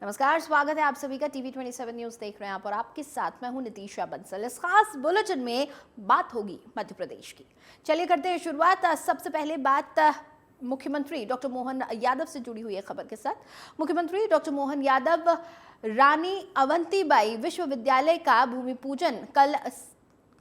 नमस्कार, स्वागत है आप सभी का टीवी 27 न्यूज देख रहे हैं आप और आपके साथ मैं हूं नितीशा बंसल। इस खास बुलेटिन में बात होगी मध्य प्रदेश की। चलिए करते हैं शुरुआत। सबसे पहले बात मुख्यमंत्री डॉक्टर मोहन यादव से जुड़ी हुई है खबर के साथ। मुख्यमंत्री डॉक्टर मोहन यादव रानी अवंतीबाई विश्वविद्यालय का भूमि पूजन कल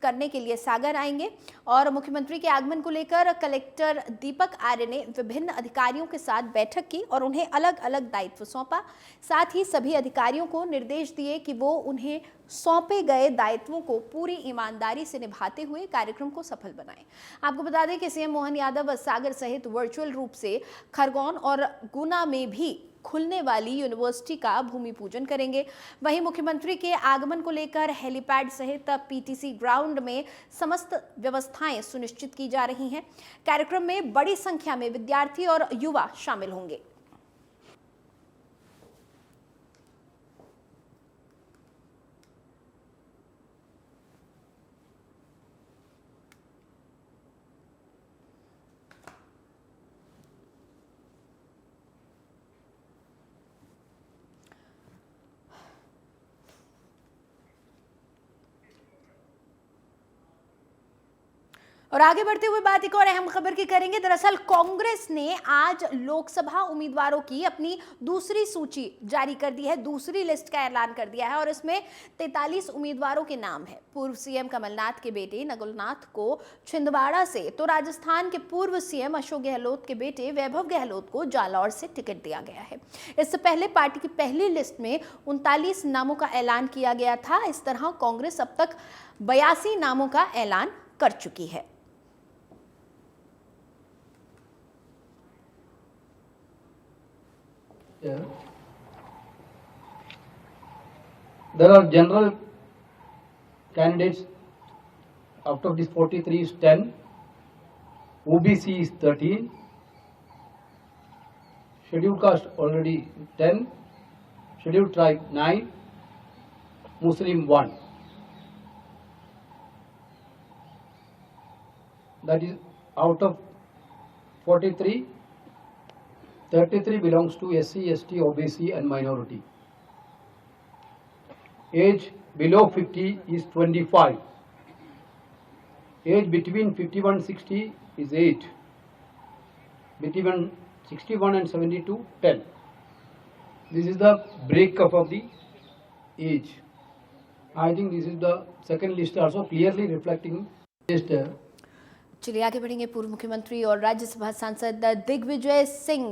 करने के लिए सागर आएंगे और मुख्यमंत्री के आगमन को लेकर कलेक्टर दीपक आर्य ने विभिन्न अधिकारियों के साथ बैठक की और उन्हें अलग अलग दायित्व सौंपा। साथ ही सभी अधिकारियों को निर्देश दिए कि वो उन्हें सौंपे गए दायित्वों को पूरी ईमानदारी से निभाते हुए कार्यक्रम को सफल बनाएं। आपको बता दें कि सीएम मोहन यादव सागर सहित वर्चुअल रूप से खरगोन और गुना में भी खुलने वाली यूनिवर्सिटी का भूमि पूजन करेंगे। वहीं मुख्यमंत्री के आगमन को लेकर हेलीपैड सहित पीटीसी ग्राउंड में समस्त व्यवस्थाएं सुनिश्चित की जा रही हैं। कार्यक्रम में बड़ी संख्या में विद्यार्थी और युवा शामिल होंगे। और आगे बढ़ते हुए बात एक और अहम खबर की करेंगे। दरअसल कांग्रेस ने आज लोकसभा उम्मीदवारों की अपनी दूसरी सूची जारी कर दी है, दूसरी लिस्ट का ऐलान कर दिया है और इसमें 43 उम्मीदवारों के नाम है। पूर्व सीएम कमलनाथ के बेटे नकुलनाथ को छिंदवाड़ा से, तो राजस्थान के पूर्व सीएम अशोक गहलोत के बेटे वैभव गहलोत को जालौर से टिकट दिया गया है। इससे पहले पार्टी की पहली लिस्ट में 39 नामों का ऐलान किया गया था। इस तरह कांग्रेस अब तक 82 नामों का ऐलान कर चुकी है। Yeah. There are general candidates. Out of these 43 is 10. OBC is 13. Scheduled caste already 10. Scheduled tribe 9. Muslim 1. That is out of 43. 33 belongs to SC, ST, OBC and minority. Age below 50 is 25. Age between 51 60 is 8. Between 61 and 72, 10. This is the breakup of the age. I think this is the second list also clearly reflecting just चलिए आगे बढ़ेंगे। पूर्व मुख्यमंत्री और राज्यसभा सांसद दिग्विजय सिंह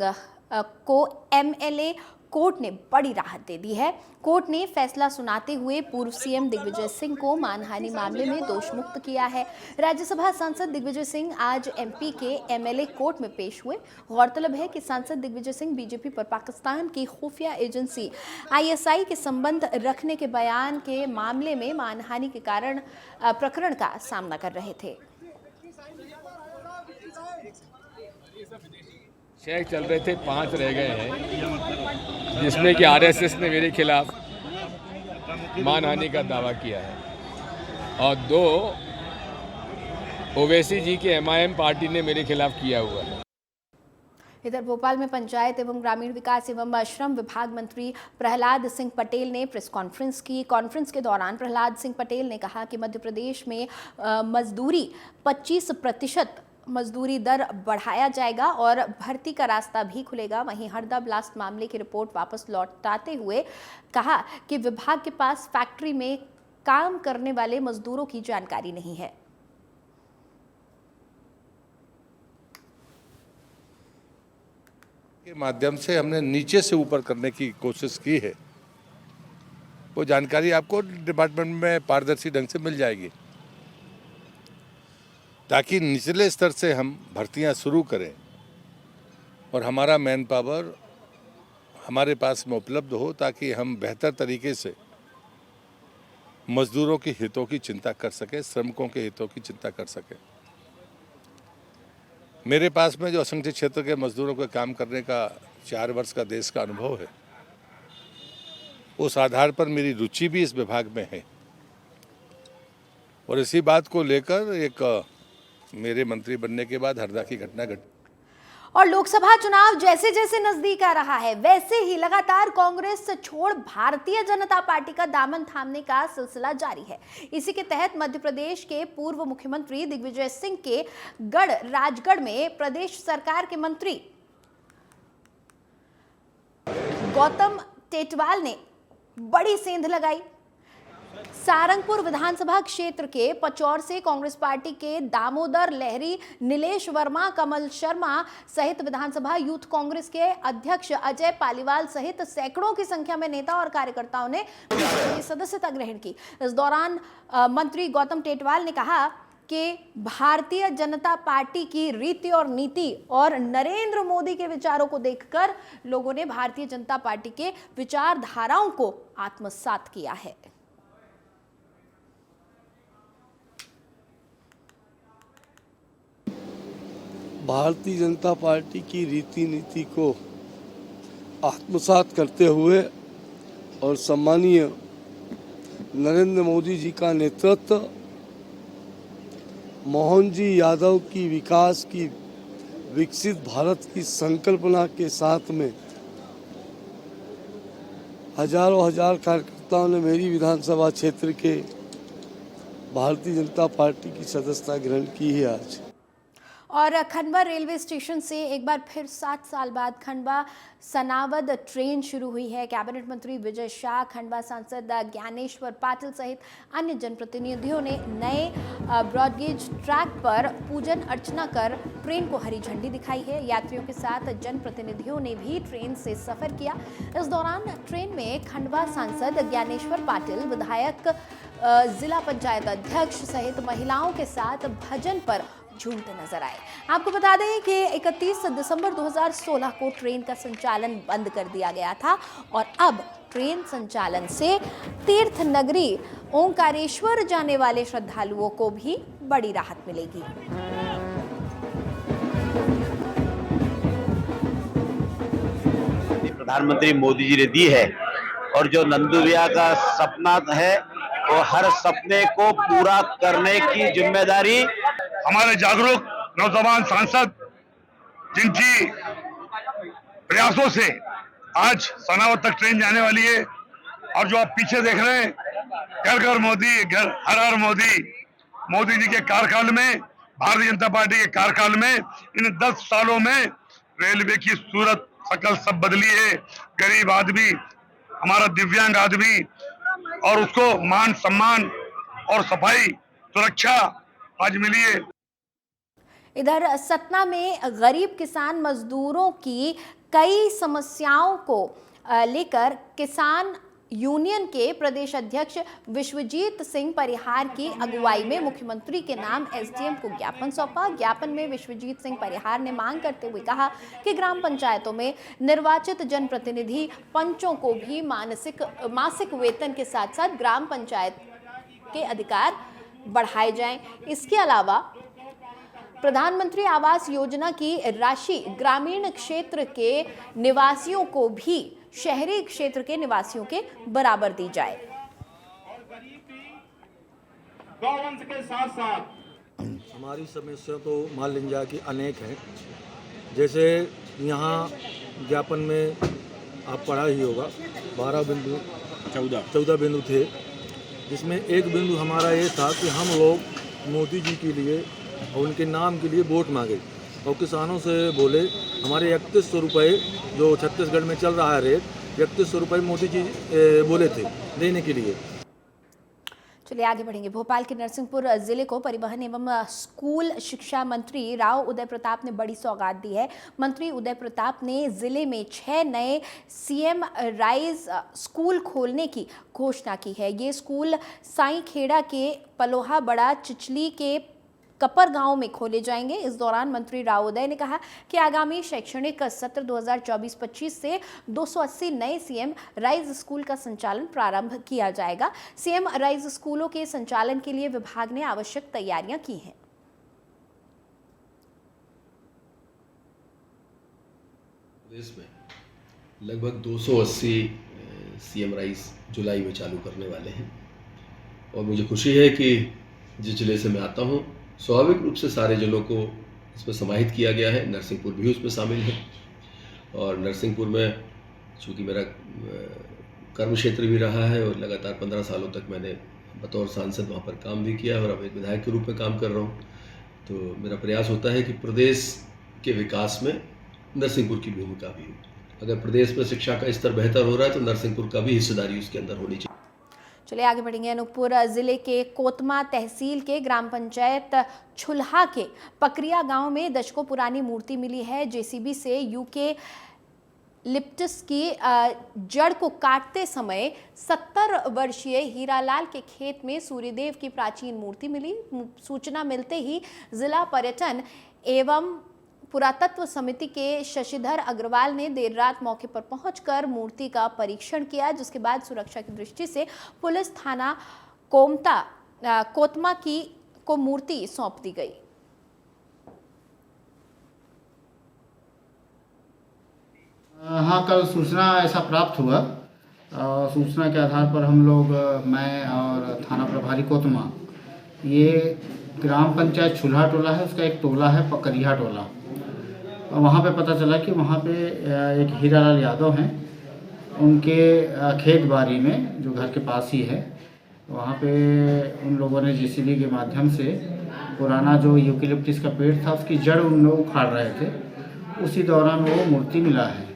को MLA court ने बड़ी राहत दे दी है। कोर्ट ने फैसला सुनाते हुए पूर्व सीएम दिग्विजय सिंह को मानहानि मामले में दोष मुक्त किया है। राज्यसभा सांसद दिग्विजय सिंह आज एमपी के एमएलए कोर्ट में पेश हुए। गौरतलब है कि सांसद दिग्विजय सिंह बीजेपी पर पाकिस्तान की खुफिया एजेंसी आईएसआई के संबंध रखने के बयान के मामले में मानहानि के कारण प्रकरण का सामना कर रहे थे। छह चल रहे थे, 5 रह गए हैं, जिसमें कि आरएसएस ने मेरे खिलाफ मानहानि का दावा किया है और 2 ओवैसी जी के एमआईएम पार्टी ने मेरे खिलाफ किया हुआ है। इधर भोपाल में पंचायत एवं ग्रामीण विकास एवं श्रम विभाग मंत्री प्रहलाद सिंह पटेल ने प्रेस कॉन्फ्रेंस की। कॉन्फ्रेंस के दौरान प्रहलाद सिंह पटेल ने कहा कि मध्य प्रदेश में मजदूरी 25% मजदूरी दर बढ़ाया जाएगा और भर्ती का रास्ता भी खुलेगा। वहीं हरदा ब्लास्ट मामले की रिपोर्ट वापस लौटाते हुए कहा कि विभाग के पास फैक्ट्री में काम करने वाले मजदूरों की जानकारी नहीं है। के माध्यम से हमने नीचे से ऊपर करने की कोशिश की है। वो जानकारी आपको डिपार्टमेंट में पारदर्शी ढंग से मिल जाएगी ताकि निचले स्तर से हम भर्तियां शुरू करें और हमारा मैन पावर हमारे पास में उपलब्ध हो ताकि हम बेहतर तरीके से मजदूरों के हितों की चिंता कर सकें, श्रमिकों के हितों की चिंता कर सकें। मेरे पास में जो असंगठित क्षेत्र के मजदूरों के काम करने का 4 वर्ष का देश का अनुभव है, उस आधार पर मेरी रुचि भी इस विभाग में है और इसी बात को लेकर एक मेरे मंत्री बनने के बाद हरदा की घटना घटी। और लोकसभा चुनाव जैसे जैसे नजदीक आ रहा है, वैसे ही लगातार कांग्रेस छोड़ भारतीय जनता पार्टी का दामन थामने का सिलसिला जारी है। इसी के तहत मध्य प्रदेश के पूर्व मुख्यमंत्री दिग्विजय सिंह के गढ़ राजगढ़ में प्रदेश सरकार के मंत्री गौतम टेटवाल ने बड़ी सेंध लगाई। सारंगपुर विधानसभा क्षेत्र के पचौर से कांग्रेस पार्टी के दामोदर लहरी, नीलेश वर्मा, कमल शर्मा सहित विधानसभा यूथ कांग्रेस के अध्यक्ष अजय पालीवाल सहित सैकड़ों की संख्या में नेता और कार्यकर्ताओं ने सदस्यता ग्रहण की। इस दौरान मंत्री गौतम टेटवाल ने कहा कि भारतीय जनता पार्टी की रीति और नीति और नरेंद्र मोदी के विचारों को देखकर लोगों ने भारतीय जनता पार्टी के विचारधाराओं को आत्मसात किया है। भारतीय जनता पार्टी की रीति नीति को आत्मसात करते हुए और सम्मानीय नरेंद्र मोदी जी का नेतृत्व, मोहन जी यादव की विकास की विकसित भारत की संकल्पना के साथ में हजारों हजार कार्यकर्ताओं ने मेरी विधानसभा क्षेत्र के भारतीय जनता पार्टी की सदस्यता ग्रहण की है आज। और खंडवा रेलवे स्टेशन से एक बार फिर 60 साल बाद खंडवा सनावद ट्रेन शुरू हुई है। कैबिनेट मंत्री विजय शाह, खंडवा सांसद ज्ञानेश्वर पाटिल सहित अन्य जनप्रतिनिधियों ने नए ब्रॉडगेज ट्रैक पर पूजन अर्चना कर ट्रेन को हरी झंडी दिखाई है। यात्रियों के साथ जनप्रतिनिधियों ने भी ट्रेन से सफर किया। इस दौरान ट्रेन में खंडवा सांसद ज्ञानेश्वर पाटिल, विधायक, जिला पंचायत अध्यक्ष सहित महिलाओं के साथ भजन पर झूमते नजर आए। आपको बता दें कि 31 दिसंबर 2016 को ट्रेन का संचालन बंद कर दिया गया था और अब ट्रेन संचालन से तीर्थ नगरी ओंकारेश्वर जाने वाले श्रद्धालुओं को भी बड़ी राहत मिलेगी। प्रधानमंत्री मोदी जी ने दी है और जो नंदुरिया का सपना है वो हर सपने को पूरा करने की जिम्मेदारी हमारे जागरूक नौजवान सांसद जिनकी प्रयासों से आज सनावद तक ट्रेन जाने वाली है और जो आप पीछे देख रहे हैं घर घर मोदी, हर हर मोदी, मोदी जी के कार्यकाल में, भारतीय जनता पार्टी के कार्यकाल में इन 10 सालों में रेलवे की सूरत शकल सब बदली है। गरीब आदमी, हमारा दिव्यांग आदमी और उसको मान सम्मान और सफाई सुरक्षा आज मिली है। इधर सतना में गरीब किसान मजदूरों की कई समस्याओं को लेकर किसान यूनियन के प्रदेश अध्यक्ष विश्वजीत सिंह परिहार की अगुवाई में मुख्यमंत्री के नाम एसडीएम को ज्ञापन सौंपा। ज्ञापन में विश्वजीत सिंह परिहार ने मांग करते हुए कहा कि ग्राम पंचायतों में निर्वाचित जनप्रतिनिधि पंचों को भी मासिक वेतन के साथ साथ ग्राम पंचायत के अधिकार बढ़ाए जाएं। इसके अलावा प्रधानमंत्री आवास योजना की राशि ग्रामीण क्षेत्र के निवासियों को भी शहरी क्षेत्र के निवासियों के बराबर दी जाए। गौवंश के साथ साथ हमारी समस्या तो मान लीजिए कि अनेक हैं। जैसे यहाँ ज्ञापन में आप पढ़ा ही होगा 14 बिंदु थे, जिसमें एक बिंदु हमारा ये था कि हम लोग मोदी जी के लिए और उनके नाम के लिए वोट मांगे और किसानों से बोले हमारे 3100 रुपये जो छत्तीसगढ़ में चल रहा है रेट, 3100 रुपये मोदी जी बोले थे देने के लिए। चलिए आगे बढ़ेंगे। भोपाल के नरसिंहपुर जिले को परिवहन एवं स्कूल शिक्षा मंत्री राव उदय प्रताप ने बड़ी सौगात दी है। मंत्री उदय प्रताप ने जिले में 6 नए सीएम राइज स्कूल खोलने की घोषणा की है। ये स्कूल साईखेड़ा के पलोहा बड़ा चिचली के कपर गांव में खोले जाएंगे। इस दौरान मंत्री राव उदय ने कहा कि आगामी शैक्षणिक सत्र 2024-25 से 280 नए सीएम राइज स्कूल का संचालन प्रारंभ किया जाएगा। सीएम राइज स्कूलों के संचालन के लिए विभाग ने आवश्यक तैयारियां की हैं। प्रदेश में लगभग 280 सीएम राइज जुलाई में चालू करने वाले हैं और मुझे खुशी है कि जिस जिले से मैं आता हूँ स्वाभाविक रूप से सारे जिलों को इसमें समाहित किया गया है। नरसिंहपुर भी उसमें शामिल है और नरसिंहपुर में चूँकि मेरा कर्म क्षेत्र भी रहा है और लगातार 15 सालों तक मैंने बतौर सांसद वहाँ पर काम भी किया और अब एक विधायक के रूप में काम कर रहा हूँ। तो मेरा प्रयास होता है कि प्रदेश के विकास में नरसिंहपुर की भूमिका भी हो। अगर प्रदेश में शिक्षा का स्तर बेहतर हो रहा है तो नरसिंहपुर का भी हिस्सेदारी उसके अंदर होनी चाहिए। चलिए आगे बढ़ेंगे। अनूपपुर जिले के कोतमा तहसील के ग्राम पंचायत छुल्हा के पकरिया गांव में दशकों पुरानी मूर्ति मिली है। जेसीबी से यूके लिप्टस की जड़ को काटते समय 70 वर्षीय हीरालाल के खेत में सूर्यदेव की प्राचीन मूर्ति मिली। सूचना मिलते ही जिला पर्यटन एवं पुरातत्व समिति के शशिधर अग्रवाल ने देर रात मौके पर पहुंचकर मूर्ति का परीक्षण किया, जिसके बाद सुरक्षा की दृष्टि से पुलिस थाना कोतमा को मूर्ति सौंप दी गई। हाँ, कल सूचना ऐसा प्राप्त हुआ। सूचना के आधार पर हम लोग, मैं और थाना प्रभारी कोतमा, ये ग्राम पंचायत छुल्हा टोला है, उसका एक टोला है पकरिया टोला, वहाँ पे पता चला कि वहाँ पे एक हीरालाल यादव हैं, उनके खेत बाड़ी में जो घर के पास ही है, वहाँ पे उन लोगों ने जेसीबी के माध्यम से पुराना जो यूकेलिप्टस का पेड़ था उसकी जड़ उन लोग उखाड़ रहे थे, उसी दौरान वो मूर्ति मिला है।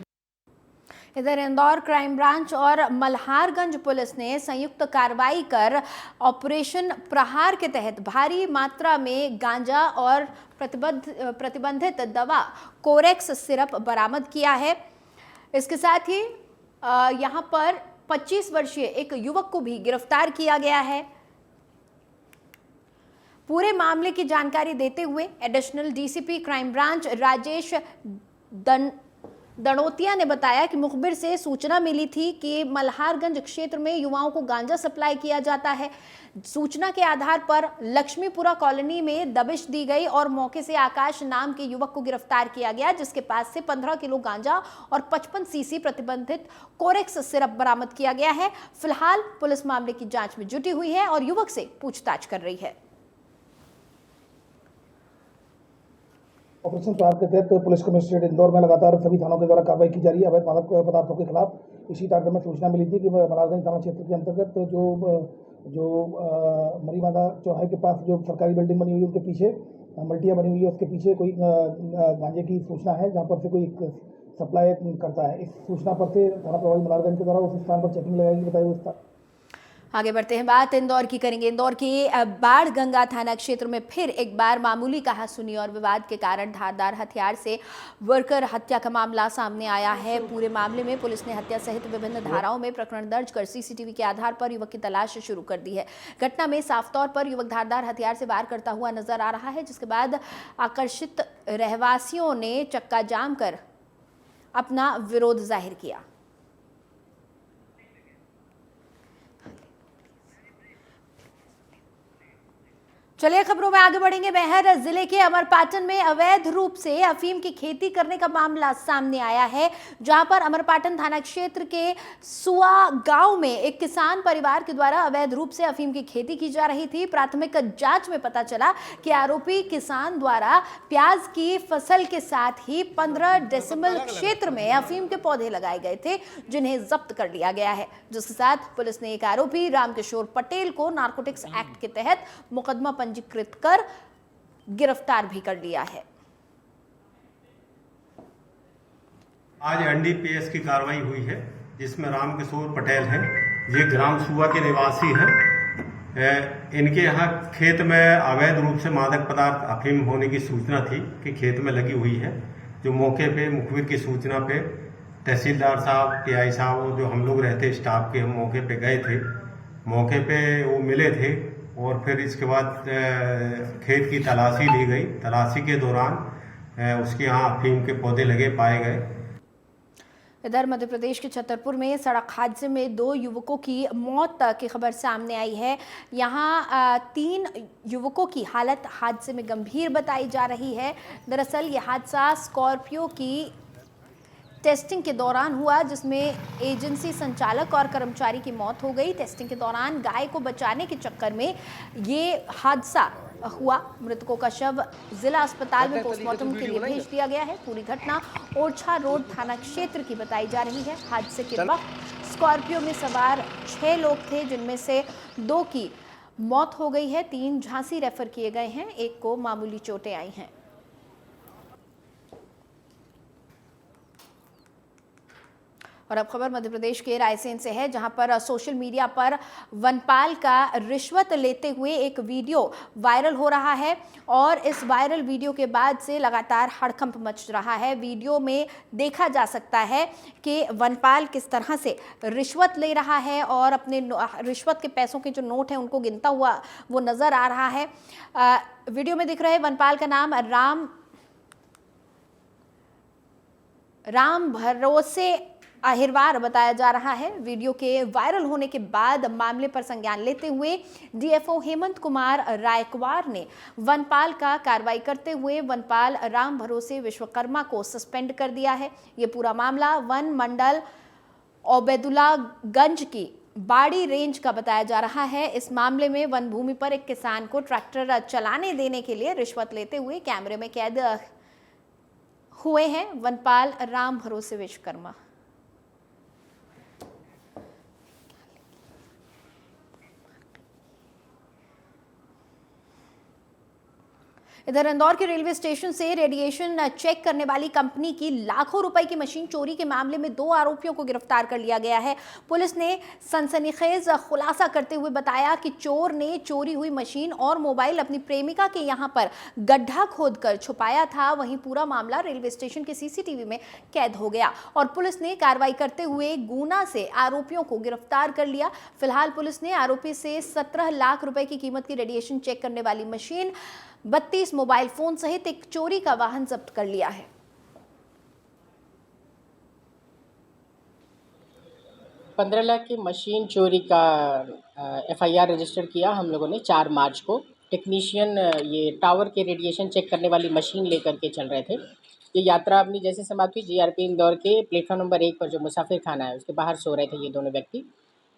इधर इंदौर क्राइम ब्रांच और मल्हारगंज पुलिस ने संयुक्त कार्रवाई कर ऑपरेशन प्रहार के तहत भारी मात्रा में गांजा और प्रतिबंधित दवा कोरेक्स सिरप बरामद किया है। इसके साथ ही यहां पर 25 वर्षीय एक युवक को भी गिरफ्तार किया गया है। पूरे मामले की जानकारी देते हुए additional DCP crime branch Rajesh Danotia ने बताया कि मुखबिर से सूचना मिली थी कि मल्हारगंज क्षेत्र में युवाओं को गांजा सप्लाई किया जाता है। सूचना के आधार पर लक्ष्मीपुरा कॉलोनी में दबिश दी गई और मौके से आकाश नाम के युवक को गिरफ्तार किया गया, जिसके पास से 15 किलो गांजा और 55 सीसी प्रतिबंधित कोरेक्स सिरप बरामद किया गया है। फिलहाल पुलिस मामले की जांच में जुटी हुई है और युवक से पूछताछ कर रही है। ऑपरेशन प्रहार के तहत पुलिस कमिश्नरेट इंदौर में लगातार सभी थानों के द्वारा कार्रवाई की जा रही है अवैध मादक पदार्थों के खिलाफ। इसी टारगेट में सूचना मिली थी कि मल्हारगंज थाना क्षेत्र के अंतर्गत जो मरीमादा चौराहे के पास जो सरकारी बिल्डिंग बनी हुई है उसके पीछे मल्टिया बनी हुई है, उसके पीछे कोई गांजे की सूचना है जहां पर से कोई सप्लाई करता है। इस सूचना पर से थाना प्रभारी मल्हारगंज के द्वारा उस स्थान पर चेकिंग लगाई बताई हुई था। आगे बढ़ते हैं, बात इंदौर की करेंगे। इंदौर के बाढ़ गंगा थाना क्षेत्र में फिर एक बार मामूली कहासुनी और विवाद के कारण धारदार हथियार से वर्कर हत्या का मामला सामने आया है। पूरे मामले में पुलिस ने हत्या सहित विभिन्न धाराओं में प्रकरण दर्ज कर सीसीटीवी के आधार पर युवक की तलाश शुरू कर दी है। घटना में साफ तौर पर युवक धारदार हथियार से वार करता हुआ नजर आ रहा है, जिसके बाद आकर्षित रहवासियों ने चक्का जाम कर अपना विरोध जाहिर किया। चलिए खबरों में आगे बढ़ेंगे। मैहर जिले के अमरपाटन में अवैध रूप से अफीम की खेती करने का मामला सामने आया है, जहां पर अमरपाटन थाना क्षेत्र के सुआ गांव में एक किसान परिवार के द्वारा अवैध रूप से अफीम की खेती की जा रही थी। प्राथमिक जांच में पता चला कि आरोपी किसान द्वारा प्याज की फसल के साथ ही 15 डेसिमल क्षेत्र में अफीम के पौधे लगाए गए थे, जिन्हें जब्त कर लिया गया है। जिसके साथ पुलिस ने एक आरोपी रामकिशोर पटेल को नारकोटिक्स एक्ट के तहत मुकदमा पंजीकृत कर गिरफ्तार भी कर लिया है। आज एनडीपीएस की कार्रवाई हुई है, जिसमें रामकिशोर पटेल हैं, ये ग्राम सुआ के निवासी हैं। इनके यहाँ खेत में अवैध रूप से मादक पदार्थ अफीम होने की सूचना थी कि खेत में लगी हुई है। जो मौके पे मुखबिर की सूचना पे तहसीलदार साहब, टीआई साहब, जो हम लोग रहते स्टाफ के, हम मौके पे गए थे। मौके पे वो मिले थे और फिर इसके बाद खेत की तलाशी ली गई। तलाशी के दौरान उसके यहाँ अफीम के पौधे लगे पाए गए। इधर मध्य प्रदेश के छतरपुर में सड़क हादसे में 2 युवकों की मौत की खबर सामने आई है। यहाँ 3 युवकों की हालत हादसे में गंभीर बताई जा रही है। दरअसल ये हादसा स्कॉर्पियो की टेस्टिंग के दौरान हुआ, जिसमें एजेंसी संचालक और कर्मचारी की मौत हो गई। टेस्टिंग के दौरान गाय को बचाने के चक्कर में ये हादसा हुआ। मृतकों का शव जिला अस्पताल में पोस्टमार्टम के लिए भेज दिया गया है। पूरी घटना ओरछा रोड थाना क्षेत्र की बताई जा रही है। हादसे के वक्त स्कॉर्पियो में सवार 6 लोग थे, जिनमें से 2 की मौत हो गई है। 3 झांसी रेफर किए गए हैं, 1 को मामूली चोटें आई हैं। और अब खबर मध्य प्रदेश के रायसेन से है, जहां पर सोशल मीडिया पर वनपाल का रिश्वत लेते हुए एक वीडियो वायरल हो रहा है और इस वायरल वीडियो के बाद से लगातार हड़कंप मच रहा है। वीडियो में देखा जा सकता है कि वनपाल किस तरह से रिश्वत ले रहा है और अपने रिश्वत के पैसों के जो नोट हैं उनको गिनता हुआ वो नजर आ रहा है। वीडियो में दिख रहे वनपाल का नाम राम भरोसे अहिरवार बताया जा रहा है। वीडियो के वायरल होने के बाद मामले पर संज्ञान लेते हुए डीएफओ हेमंत कुमार रायकवार ने वनपाल का कार्रवाई करते हुए वनपाल राम भरोसे विश्वकर्मा को सस्पेंड कर दिया है। ये पूरा मामला वन मंडल ओबेदुल्लागंज की बाड़ी रेंज का बताया जा रहा है। इस मामले में वन भूमि पर एक किसान को ट्रैक्टर चलाने देने के लिए रिश्वत लेते हुए कैमरे में कैद हुए हैं वनपाल राम भरोसे विश्वकर्मा। इधर इंदौर के रेलवे स्टेशन से रेडिएशन चेक करने वाली कंपनी की लाखों रुपए की मशीन चोरी के मामले में 2 आरोपियों को गिरफ्तार कर लिया गया है। पुलिस ने सनसनीखेज खुलासा करते हुए बताया कि चोर ने चोरी हुई मशीन और मोबाइल अपनी प्रेमिका के यहां पर गड्ढा खोदकर छुपाया था। वहीं पूरा मामला रेलवे स्टेशन के सीसीटीवी में कैद हो गया और पुलिस ने कार्रवाई करते हुए गुना से आरोपियों को गिरफ्तार कर लिया। फिलहाल पुलिस ने आरोपी से 17 लाख रुपए की कीमत की रेडिएशन चेक करने वाली मशीन, 32 मोबाइल फोन सहित एक चोरी का वाहन जब्त कर लिया है। 15 लाख की मशीन चोरी का एफआईआर रजिस्टर किया हम लोगों ने 4 मार्च को। टेक्नीशियन ये टावर के रेडिएशन चेक करने वाली मशीन लेकर के चल रहे थे। ये यात्रा अपनी जैसे समाप्त हुई जीआरपी इंदौर के प्लेटफॉर्म नंबर 1 पर जो मुसाफिर खाना है उसके बाहर सो रहे थे ये दोनों व्यक्ति।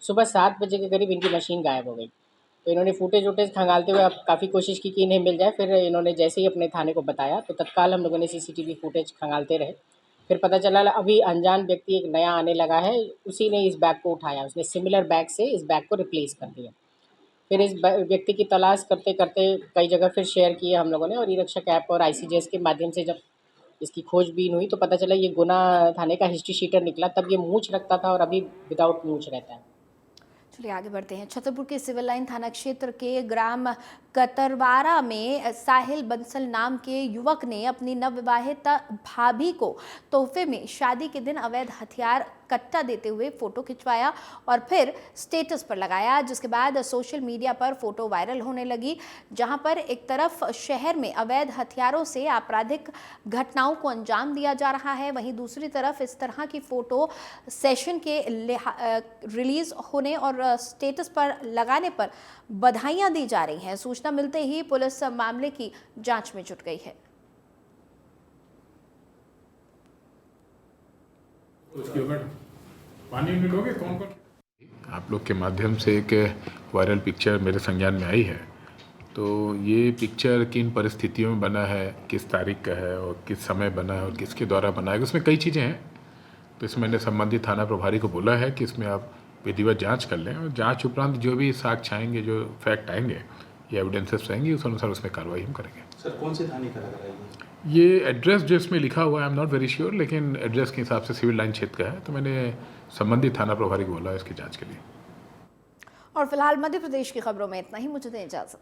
सुबह 7 बजे के करीब इनकी मशीन गायब हो गई। तो इन्होंने फुटेज वुटेज खंगालते हुए अब काफ़ी कोशिश की कि इन्हें मिल जाए। फिर इन्होंने जैसे ही अपने थाने को बताया तो तत्काल हम लोगों ने सीसीटीवी फुटेज खंगालते रहे। फिर पता चला अभी अनजान व्यक्ति एक नया आने लगा है, उसी ने इस बैग को उठाया। उसने सिमिलर बैग से इस बैग को रिप्लेस कर दिया। फिर इस व्यक्ति की तलाश करते करते कई जगह फिर शेयर किए हम लोगों ने और ई रक्षक ऐप और ICJS के माध्यम से जब इसकी खोजबीन हुई तो पता चला ये गुना थाने का हिस्ट्री शीटर निकला। तब ये मूंछ रखता था और अभी विदाउट मूंछ रहता है। चलिए आगे बढ़ते हैं। छतरपुर के सिविल लाइन थाना क्षेत्र के ग्राम कतरवारा में साहिल बंसल नाम के युवक ने अपनी नवविवाहित भाभी को तोहफे में शादी के दिन अवैध हथियार कट्टा देते हुए फोटो खिंचवाया और फिर स्टेटस पर लगाया, जिसके बाद सोशल मीडिया पर फोटो वायरल होने लगी, जहां पर एक तरफ शहर में अवैध हथियारों से आपराधिक घटनाओं को अंजाम दिया जा रहा है, वहीं दूसरी तरफ इस तरह की फोटो सेशन के रिलीज होने और स्टेटस पर लगाने पर बधाइयां दी जा रही हैं। सूचना मिलते ही पुलिस मामले की जांच में जुट गई है। पानी लोगे कौन कौन? आप लोग के माध्यम से एक वायरल पिक्चर मेरे संज्ञान में आई है। तो ये पिक्चर किन परिस्थितियों में बना है, किस तारीख का है और किस समय बना है और किसके द्वारा बना है, उसमें कई चीज़ें हैं। तो इसमें मैंने संबंधित थाना प्रभारी को बोला है कि इसमें आप विधिवत जांच कर लें और जांच उपरांत जो भी साक्ष्य आएंगे, जो फैक्ट आएंगे या एविडेंसेस आएंगे, उस अनुसार उसमें कार्रवाई हम करेंगे। सर कौन से थाने का लग रहा है ये एड्रेस जो इसमें लिखा हुआ है, I am not very sure, लेकिन एड्रेस के हिसाब से सिविल लाइन क्षेत्र का है। तो मैंने संबंधित थाना प्रभारी को बोला इसकी जांच के लिए। और फिलहाल मध्य प्रदेश की खबरों में इतना ही। मुझे दें इजाजत।